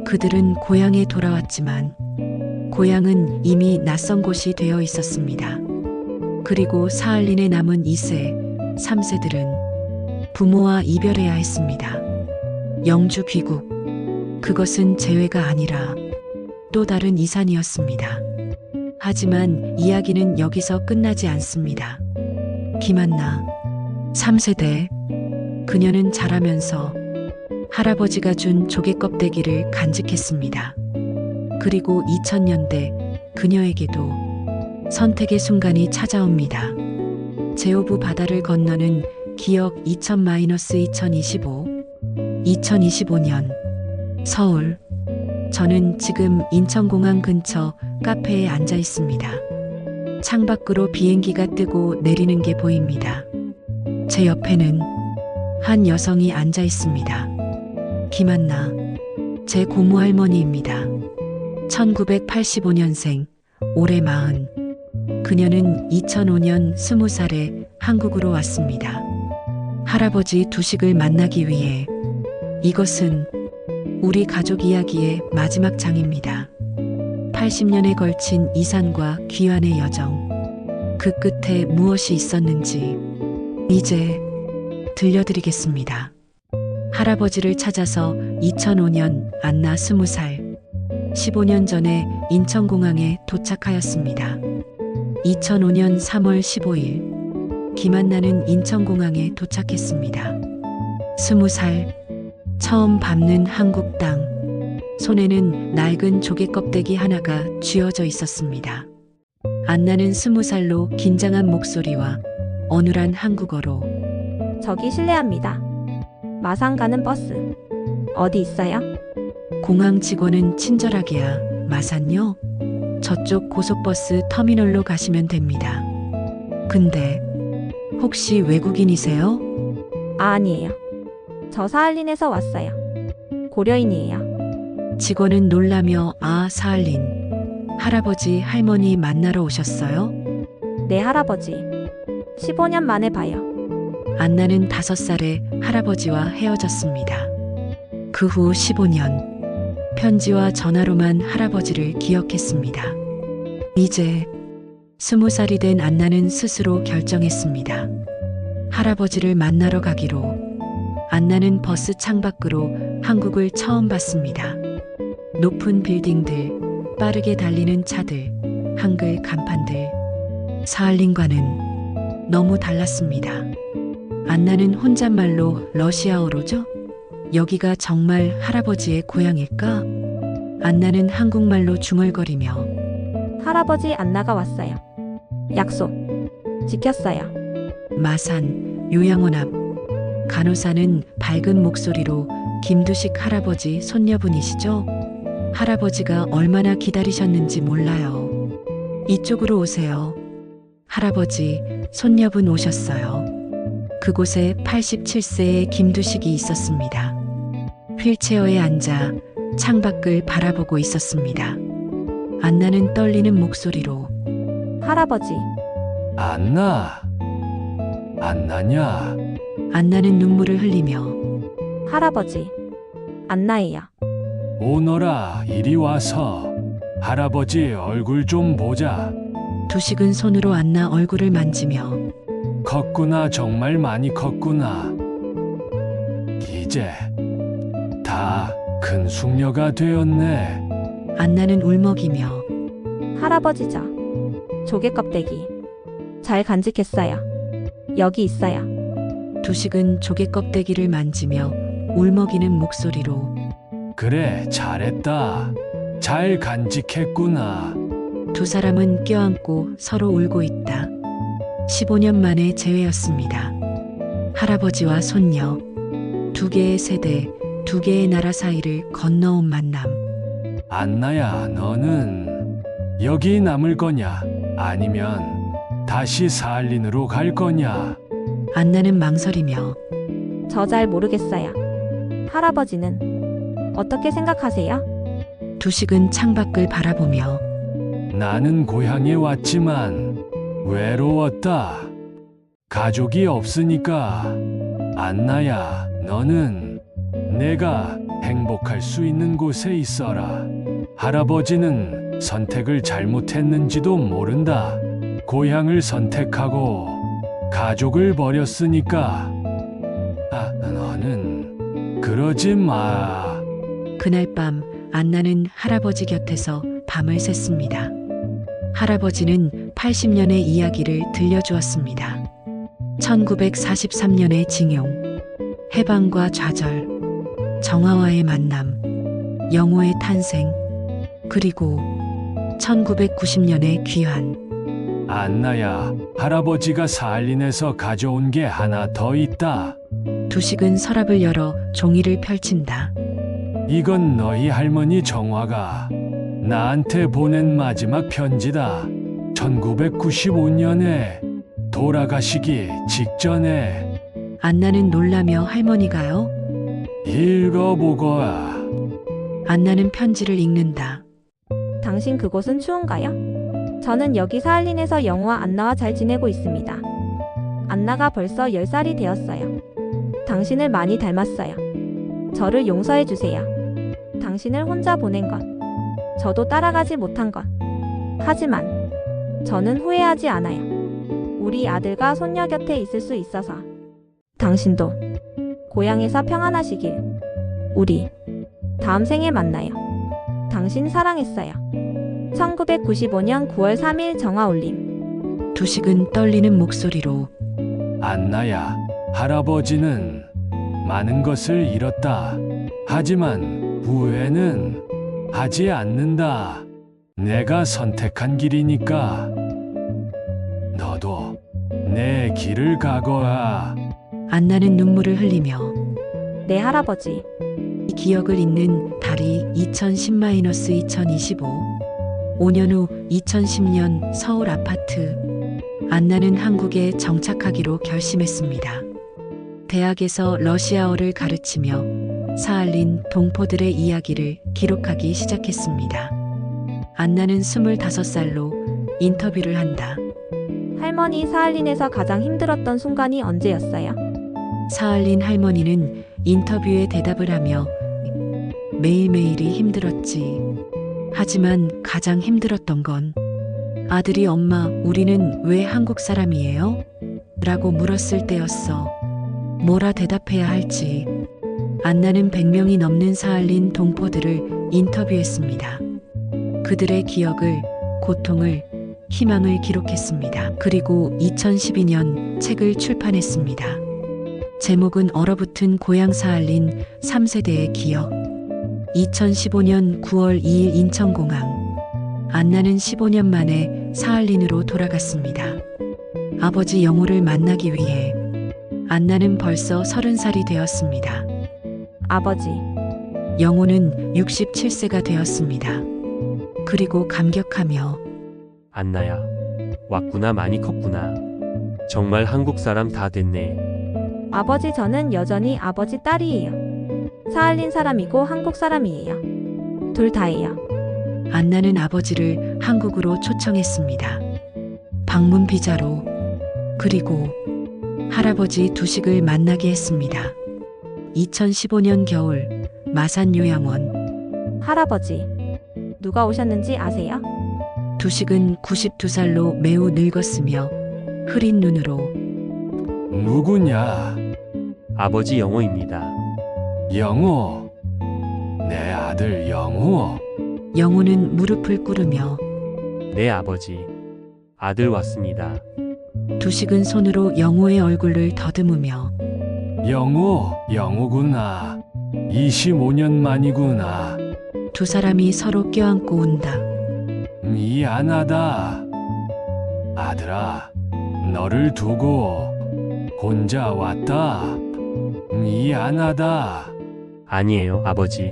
그들은 고향에 돌아왔지만 고향은 이미 낯선 곳이 되어 있었습니다. 그리고 사할린에 남은 2세, 3세들은 부모와 이별해야 했습니다. 영주 귀국. 그것은 재회가 아니라 또 다른 이산이었습니다. 하지만 이야기는 여기서 끝나지 않습니다. 김한나, 3세대. 그녀는 자라면서 할아버지가 준 조개 껍데기를 간직했습니다. 그리고 2000년대 그녀에게도 선택의 순간이 찾아옵니다. 제오부 바다를 건너는 기억 2000-2025. 2025년 서울. 저는 지금 인천공항 근처 카페에 앉아 있습니다. 창밖으로 비행기가 뜨고 내리는 게 보입니다. 제 옆에는 한 여성이 앉아 있습니다. 김한나, 제 고모 할머니입니다. 1985년생, 올해 40. 그녀는 2005년 20살에 한국으로 왔습니다. 할아버지 두식을 만나기 위해. 이것은 우리 가족 이야기의 마지막 장입니다. 80년에 걸친 이산과 귀환의 여정. 그 끝에 무엇이 있었는지 이제 들려드리겠습니다. 할아버지를 찾아서 2005년 안나 20살. 15년 전에 인천공항에 도착하였습니다. 2005년 3월 15일 김한나는 인천공항에 도착했습니다. 20살, 처음 밟는 한국 땅. 손에는 낡은 조개 껍데기 하나가 쥐어져 있었습니다. 안나는 20살로 긴장한 목소리와 어눌한 한국어로 저기 실례합니다. 마산 가는 버스. 어디 있어요? 공항 직원은 친절하게야 마산요? 저쪽 고속버스 터미널로 가시면 됩니다. 근데 혹시 외국인이세요? 아니에요. 저 사할린에서 왔어요. 고려인이에요. 직원은 놀라며 사할린. 할아버지 할머니 만나러 오셨어요? 네, 할아버지. 15년 만에 봐요. 안나는 5살에 할아버지와 헤어졌습니다. 그 후 15년 편지와 전화로만 할아버지를 기억했습니다. 이제 20살이 된 안나는 스스로 결정했습니다. 할아버지를 만나러 가기로. 안나는 버스 창밖으로 한국을 처음 봤습니다. 높은 빌딩들, 빠르게 달리는 차들, 한글 간판들. 사할린과는 너무 달랐습니다. 안나는 혼잣말로 러시아어로죠? 여기가 정말 할아버지의 고향일까? 안나는 한국말로 중얼거리며 할아버지 안나가 왔어요. 약속. 지켰어요. 마산, 요양원 앞. 간호사는 밝은 목소리로 김두식 할아버지 손녀분이시죠? 할아버지가 얼마나 기다리셨는지 몰라요. 이쪽으로 오세요. 할아버지, 손녀분 오셨어요. 그곳에 87세의 김두식이 있었습니다. 휠체어에 앉아 창밖을 바라보고 있었습니다. 안나는 떨리는 목소리로 할아버지. 안나, 안나냐? 안나는 눈물을 흘리며 할아버지. 안나예요. 오너라, 이리 와서 할아버지 얼굴 좀 보자. 두식은 손으로 안나 얼굴을 만지며 컸구나, 정말 많이 컸구나. 이제 다 큰 숙녀가 되었네. 안나는 울먹이며 할아버지죠. 조개 껍데기. 잘 간직했어요. 여기 있어요. 두식은 조개 껍데기를 만지며 울먹이는 목소리로 그래, 잘했다. 잘 간직했구나. 두 사람은 껴안고 서로 울고 있다. 15년 만에 재회였습니다. 할아버지와 손녀, 2개의 세대, 2개의 나라 사이를 건너온 만남. 안나야, 너는 여기 남을 거냐? 아니면 다시 사할린으로 갈 거냐? 안나는 망설이며 저 잘 모르겠어요. 할아버지는 어떻게 생각하세요? 두식은 창밖을 바라보며 나는 고향에 왔지만 외로웠다. 가족이 없으니까. 안나야, 너는 내가 행복할 수 있는 곳에 있어라. 할아버지는 선택을 잘못했는지도 모른다. 고향을 선택하고 가족을 버렸으니까. 너는 그러지 마. 그날 밤 안나는 할아버지 곁에서 밤을 샜습니다. 할아버지는 80년의 이야기를 들려주었습니다. 1943년의 징용, 해방과 좌절, 정화와의 만남, 영호의 탄생, 그리고 1990년의 귀환. 안나야, 할아버지가 사할린에서 가져온 게 하나 더 있다. 두식은 서랍을 열어 종이를 펼친다. 이건 너희 할머니 정화가 나한테 보낸 마지막 편지다. 1995년에 돌아가시기 직전에 안나는 놀라며 할머니가요? 읽어보거라. 안나는 편지를 읽는다. 당신 그곳은 추운가요? 저는 여기 사할린에서 영호와 안나와 잘 지내고 있습니다. 안나가 벌써 10살이 되었어요. 당신을 많이 닮았어요. 저를 용서해 주세요. 당신을 혼자 보낸 것, 저도 따라가지 못한 것. 하지만 저는 후회하지 않아요. 우리 아들과 손녀 곁에 있을 수 있어서. 당신도 고향에서 평안하시길. 우리 다음 생에 만나요. 당신 사랑했어요. 1995년 9월 3일 정화올림. 두식은 떨리는 목소리로 안나야, 할아버지는 많은 것을 잃었다. 하지만 후회는 하지 않는다. 내가 선택한 길이니까 너도 내 길을 가거라. 안나는 눈물을 흘리며 네, 할아버지. 이 기억을 잇는 달이 2010-2025 5년 후 2010년 서울 아파트. 안나는 한국에 정착하기로 결심했습니다. 대학에서 러시아어를 가르치며 사할린 동포들의 이야기를 기록하기 시작했습니다. 안나는 25살로 인터뷰를 한다. 할머니, 사할린에서 가장 힘들었던 순간이 언제였어요? 사할린 할머니는 인터뷰에 대답을 하며 매일매일이 힘들었지. 하지만 가장 힘들었던 건 아들이 엄마, 우리는 왜 한국 사람이에요? 라고 물었을 때였어. 뭐라 대답해야 할지. 안나는 100명이 넘는 사할린 동포들을 인터뷰했습니다. 그들의 기억을, 고통을, 희망을 기록했습니다. 그리고 2012년 책을 출판했습니다. 제목은 얼어붙은 고향 사할린 3세대의 기억. 2015년 9월 2일 인천공항. 안나는 15년 만에 사할린으로 돌아갔습니다. 아버지 영호를 만나기 위해. 안나는 벌써 30살이 되었습니다. 아버지, 영호는 67세가 되었습니다. 그리고 감격하며 안나야, 왔구나. 많이 컸구나. 정말 한국 사람 다 됐네. 아버지, 저는 여전히 아버지 딸이에요. 사할린 사람이고 한국 사람이에요. 둘 다예요. 안나는 아버지를 한국으로 초청했습니다. 방문 비자로. 그리고 할아버지 두식을 만나게 했습니다. 2015년 겨울 마산 요양원. 할아버지, 누가 오셨는지 아세요? 두식은 92살로 매우 늙었으며 흐린 눈으로 누구냐? 아버지 영호입니다. 영호. 내 아들 영호. 영호는 무릎을 꿇으며 네, 아버지. 아들 왔습니다. 두식은 손으로 영호의 얼굴을 더듬으며 영호구나. 25년 만이구나. 두 사람이 서로 껴안고 운다. 미안하다. 아들아, 너를 두고 혼자 왔다. 미안하다. 아니에요, 아버지.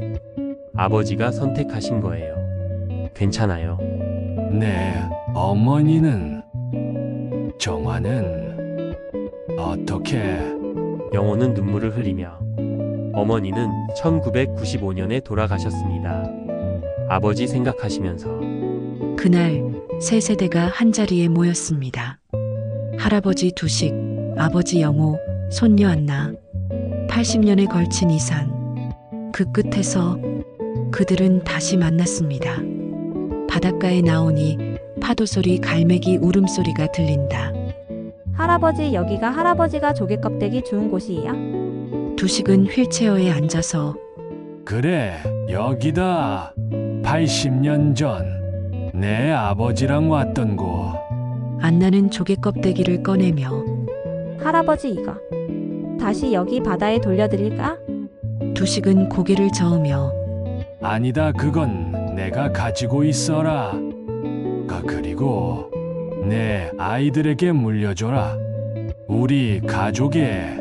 아버지가 선택하신 거예요. 괜찮아요. 내 어머니는, 정화는 어떻게? 영호는 눈물을 흘리며 어머니는 1995년에 돌아가셨습니다. 아버지 생각하시면서. 그날 세 세대가 한자리에 모였습니다. 할아버지 두식, 아버지 영호, 손녀 안나. 80년에 걸친 이산. 그 끝에서 그들은 다시 만났습니다. 바닷가에 나오니 파도소리, 갈매기 울음소리가 들린다. 할아버지, 여기가 할아버지가 조개 껍데기 주운 곳이에요? 두식은 휠체어에 앉아서 그래, 여기다. 80년 전 내 아버지랑 왔던 곳. 안나는 조개 껍데기를 꺼내며 할아버지, 이거 다시 여기 바다에 돌려드릴까? 두식은 고개를 저으며 아니다, 그건 내가 가지고 있어라. 그리고 내 아이들에게 물려줘라. 우리 가족의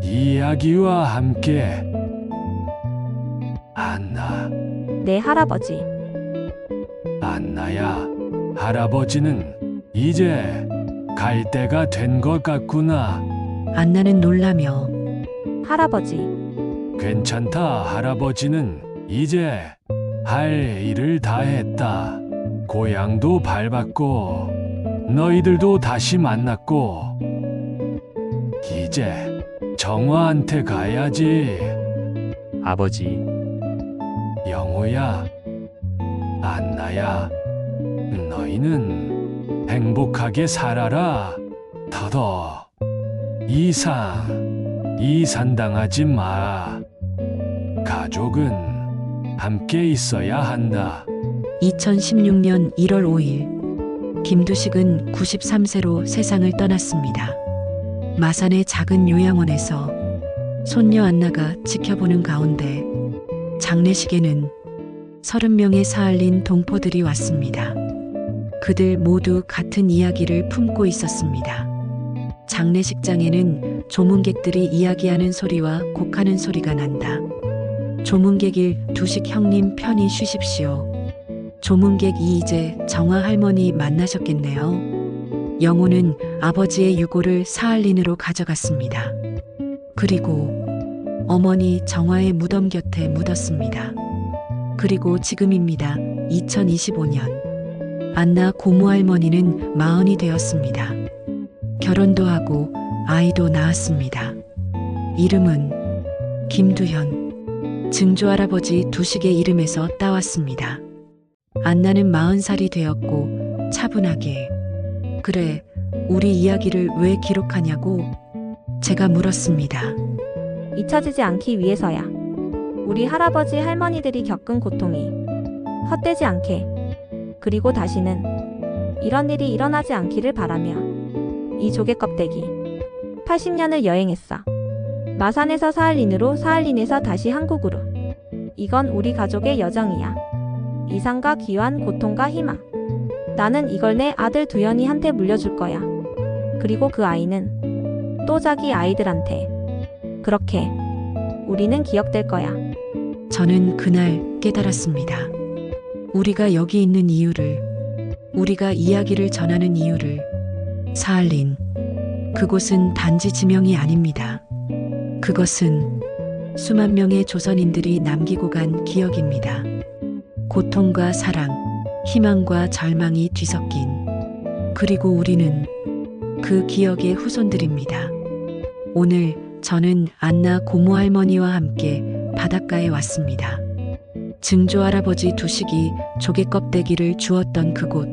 이야기와 함께. 안나. 네, 할아버지. 안나야, 할아버지는 이제 갈 때가 된 것 같구나. 안나는 놀라며 할아버지, 괜찮다. 할아버지는 이제 할 일을 다 했다. 고향도 밟았고 너희들도 다시 만났고 이제 정화한테 가야지. 아버지, 영호야, 안나야, 너희는 행복하게 살아라. 더더 이산당하지 마. 가족은 함께 있어야 한다. 2016년 1월 5일 김두식은 93세로 세상을 떠났습니다. 마산의 작은 요양원에서 손녀 안나가 지켜보는 가운데 장례식에는 30명의 사할린 동포들이 왔습니다. 그들 모두 같은 이야기를 품고 있었습니다. 장례식장에는 조문객들이 이야기하는 소리와 곡하는 소리가 난다. 조문객 1, 두식 형님 편히 쉬십시오. 조문객 2, 이제 정화 할머니 만나셨겠네요. 영호는 아버지의 유골을 사할린으로 가져갔습니다. 그리고 어머니 정화의 무덤 곁에 묻었습니다. 그리고 지금입니다. 2025년 안나 고모 할머니는 40이 되었습니다. 결혼도 하고 아이도 낳았습니다. 이름은 김두현. 증조할아버지 두식의 이름에서 따왔습니다. 안나는 40살이 되었고 차분하게 그래, 우리 이야기를 왜 기록하냐고 제가 물었습니다. 잊혀지지 않기 위해서야. 우리 할아버지 할머니들이 겪은 고통이 헛되지 않게, 그리고 다시는 이런 일이 일어나지 않기를 바라며 이 조개 껍데기 80년을 여행했어. 마산에서 사할린으로, 사할린에서 다시 한국으로. 이건 우리 가족의 여정이야. 이상과 귀환, 고통과 희망. 나는 이걸 내 아들 두현이한테 물려줄 거야. 그리고 그 아이는 또 자기 아이들한테. 그렇게 우리는 기억될 거야. 저는 그날 깨달았습니다. 우리가 여기 있는 이유를, 우리가 이야기를 전하는 이유를. 사할린, 그곳은 단지 지명이 아닙니다. 그것은 수만 명의 조선인들이 남기고 간 기억입니다. 고통과 사랑, 희망과 절망이 뒤섞인, 그리고 우리는 그 기억의 후손들입니다. 오늘 저는 안나 고모 할머니와 함께 바닷가에 왔습니다. 증조할아버지 두식이 조개 껍데기를 주었던 그곳.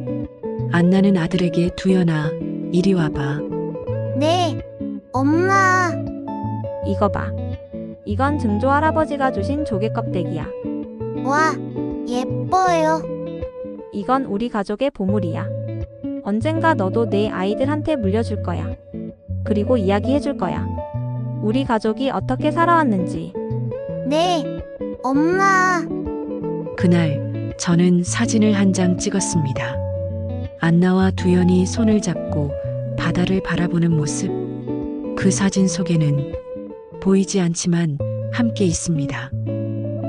안나는 아들에게 두현아, 이리 와봐. 네, 엄마. 이거 봐. 이건 증조 할아버지가 주신 조개 껍데기야. 와, 예뻐요. 이건 우리 가족의 보물이야. 언젠가 너도 내 아이들한테 물려줄 거야. 그리고 이야기해줄 거야. 우리 가족이 어떻게 살아왔는지. 네, 엄마. 그날 저는 사진을 한 장 찍었습니다. 안나와 두현이 손을 잡고 바다를 바라보는 모습. 그 사진 속에는 보이지 않지만 함께 있습니다.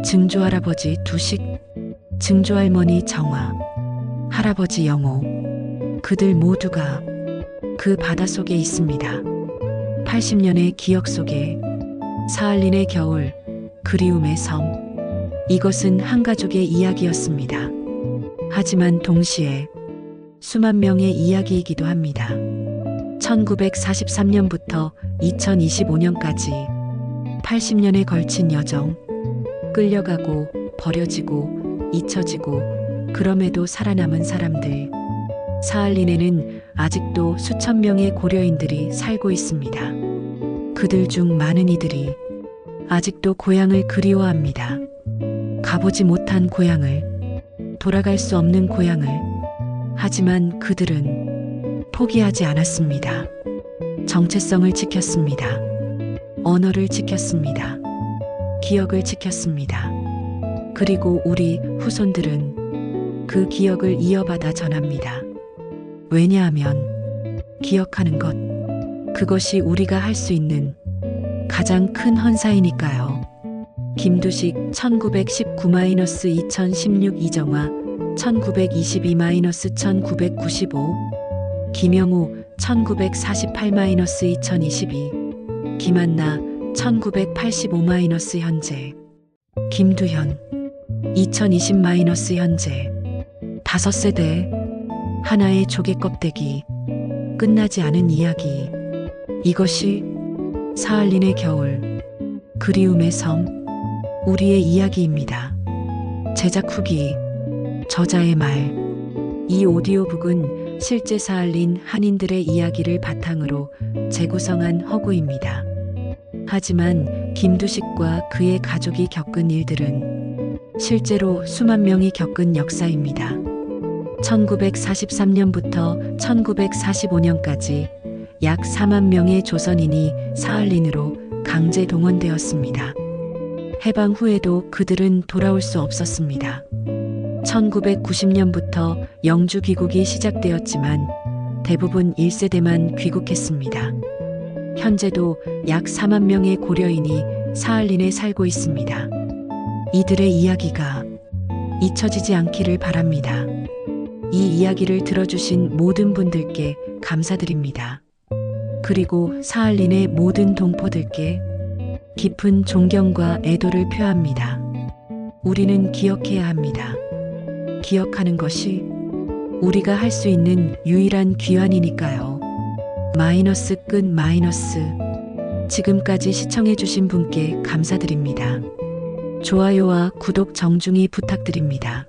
증조할아버지 두식, 증조할머니 정화, 할아버지 영호. 그들 모두가 그 바다 속에 있습니다. 80년의 기억 속에 사할린의 겨울, 그리움의 섬. 이것은 한 가족의 이야기였습니다. 하지만 동시에 수만 명의 이야기이기도 합니다. 1943년부터 2025년까지 80년에 걸친 여정. 끌려가고 버려지고 잊혀지고 그럼에도 살아남은 사람들. 사할린에는 아직도 수천 명의 고려인들이 살고 있습니다. 그들 중 많은 이들이 아직도 고향을 그리워합니다. 가보지 못한 고향을, 돌아갈 수 없는 고향을. 하지만 그들은 포기하지 않았습니다. 정체성을 지켰습니다. 언어를 지켰습니다. 기억을 지켰습니다. 그리고 우리 후손들은 그 기억을 이어받아 전합니다. 왜냐하면 기억하는 것, 그것이 우리가 할 수 있는 가장 큰 헌사이니까요. 김두식 1919-2016 이정화 1922-1995 김영우 1948-2022, 김한나 1985- 현재, 김두현 2020- 현재. 5세대 하나의 조개 껍데기, 끝나지 않은 이야기. 이것이 사할린의 겨울, 그리움의 섬, 우리의 이야기입니다. 제작 후기, 저자의 말. 이 오디오북은 실제 사할린 한인들의 이야기를 바탕으로 재구성한 허구입니다. 하지만 김두식과 그의 가족이 겪은 일들은 실제로 수만 명이 겪은 역사입니다. 1943년부터 1945년까지 약 4만 명의 조선인이 사할린으로 강제 동원되었습니다. 해방 후에도 그들은 돌아올 수 없었습니다. 1990년부터 영주 귀국이 시작되었지만 대부분 1세대만 귀국했습니다. 현재도 약 4만 명의 고려인이 사할린에 살고 있습니다. 이들의 이야기가 잊혀지지 않기를 바랍니다. 이 이야기를 들어주신 모든 분들께 감사드립니다. 그리고 사할린의 모든 동포들께 깊은 존경과 애도를 표합니다. 우리는 기억해야 합니다. 기억하는 것이 우리가 할 수 있는 유일한 귀환이니까요. 끝. 지금까지 시청해주신 분께 감사드립니다. 좋아요와 구독 정중히 부탁드립니다.